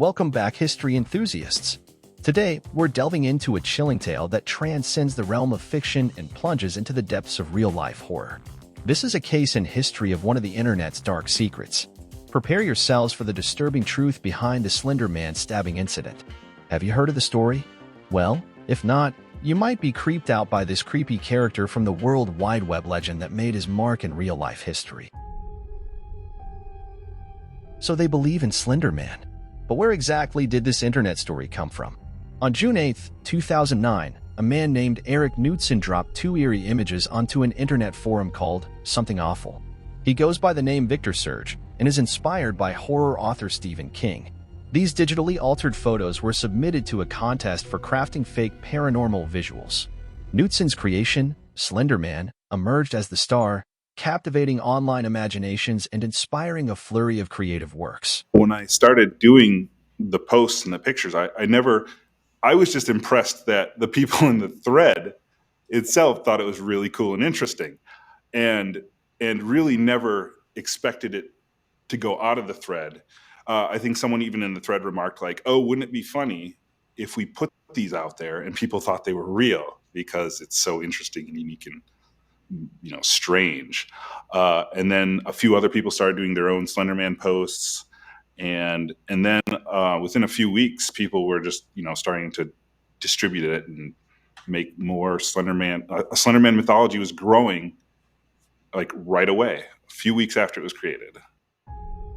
Welcome back, history enthusiasts. Today, we're delving into a chilling tale that transcends the realm of fiction and plunges into the depths of real-life horror. This is a case in history of one of the internet's dark secrets. Prepare yourselves for the disturbing truth behind the Slender Man stabbing incident. Have you heard of the story? Well, if not, you might be creeped out by this creepy character from the World Wide Web legend that made his mark in real-life history. So they believe in Slender Man. But where exactly did this internet story come from? On June 8, 2009, a man named Eric Knudsen dropped two eerie images onto an internet forum called Something Awful. He goes by the name Victor Surge and is inspired by horror author Stephen King. These digitally altered photos were submitted to a contest for crafting fake paranormal visuals. Knudsen's creation, Slender Man, emerged as the star, captivating online imaginations and inspiring a flurry of creative works. When I started doing the posts and the pictures, I was just impressed that the people in the thread itself thought it was really cool and interesting, and really never expected it to go out of the thread. I think someone even in the thread remarked like, "Oh, wouldn't it be funny if we put these out there and people thought they were real because it's so interesting and unique and strange." And then a few other people started doing their own Slender Man posts, and then within a few weeks, people were just starting to distribute it and make more Slender Man. A Slender Man mythology was growing like right away, a few weeks after it was created.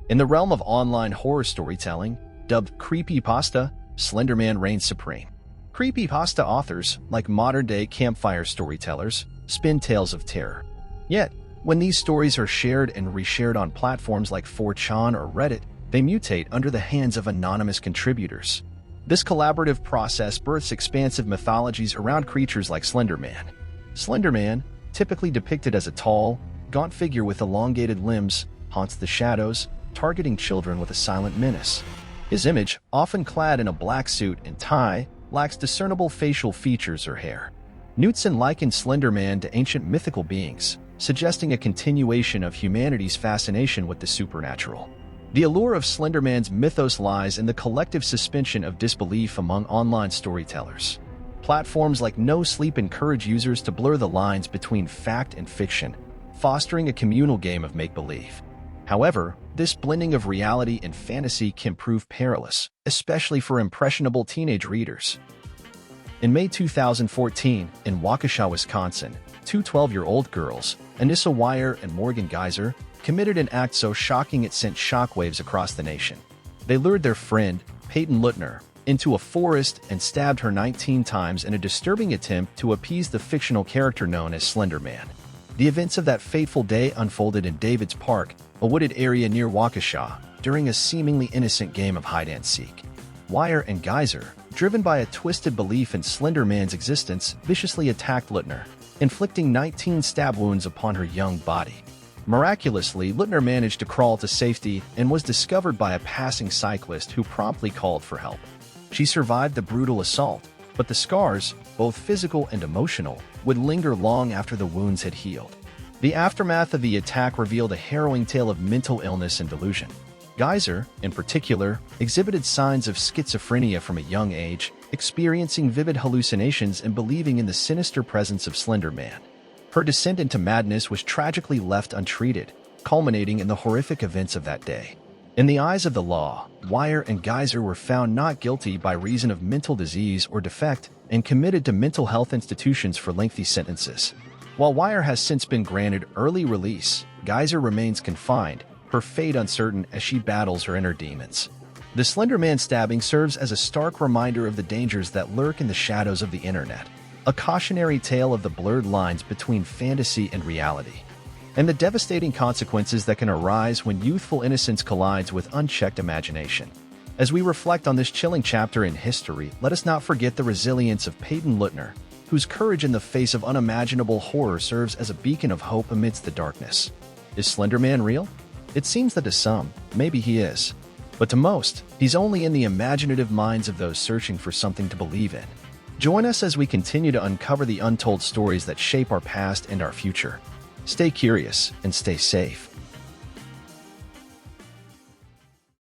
In the realm of online horror storytelling, dubbed creepypasta, Slender Man reigns supreme. Creepypasta authors, like modern-day campfire storytellers, spin tales of terror. Yet, when these stories are shared and reshared on platforms like 4chan or Reddit, they mutate under the hands of anonymous contributors. This collaborative process births expansive mythologies around creatures like Slender Man. Slender Man, typically depicted as a tall, gaunt figure with elongated limbs, haunts the shadows, targeting children with a silent menace. His image, often clad in a black suit and tie, lacks discernible facial features or hair. Knudsen likened Slender Man to ancient mythical beings, suggesting a continuation of humanity's fascination with the supernatural. The allure of Slender Man's mythos lies in the collective suspension of disbelief among online storytellers. Platforms like No Sleep encourage users to blur the lines between fact and fiction, fostering a communal game of make-believe. However, this blending of reality and fantasy can prove perilous, especially for impressionable teenage readers. In May 2014, in Waukesha, Wisconsin, two 12-year-old girls, Anissa Wire and Morgan Geyser, committed an act so shocking it sent shockwaves across the nation. They lured their friend, Peyton Lutner, into a forest and stabbed her 19 times in a disturbing attempt to appease the fictional character known as Slender Man. The events of that fateful day unfolded in Davids Park, a wooded area near Waukesha, during a seemingly innocent game of hide-and-seek. Wire and Geyser, driven by a twisted belief in Slender Man's existence, viciously attacked Lutner, inflicting 19 stab wounds upon her young body. Miraculously, Lutner managed to crawl to safety and was discovered by a passing cyclist who promptly called for help. She survived the brutal assault, but the scars, both physical and emotional, would linger long after the wounds had healed. The aftermath of the attack revealed a harrowing tale of mental illness and delusion. Geyser, in particular, exhibited signs of schizophrenia from a young age, experiencing vivid hallucinations and believing in the sinister presence of Slender Man. Her descent into madness was tragically left untreated, culminating in the horrific events of that day. In the eyes of the law, Wire and Geyser were found not guilty by reason of mental disease or defect and committed to mental health institutions for lengthy sentences. While Wire has since been granted early release, Geyser remains confined, her fate uncertain as she battles her inner demons. The Slender Man stabbing serves as a stark reminder of the dangers that lurk in the shadows of the internet, a cautionary tale of the blurred lines between fantasy and reality, and the devastating consequences that can arise when youthful innocence collides with unchecked imagination. As we reflect on this chilling chapter in history, let us not forget the resilience of Peyton Lutner, whose courage in the face of unimaginable horror serves as a beacon of hope amidst the darkness. Is Slender Man real? It seems that to some, maybe he is. But to most, he's only in the imaginative minds of those searching for something to believe in. Join us as we continue to uncover the untold stories that shape our past and our future. Stay curious and stay safe.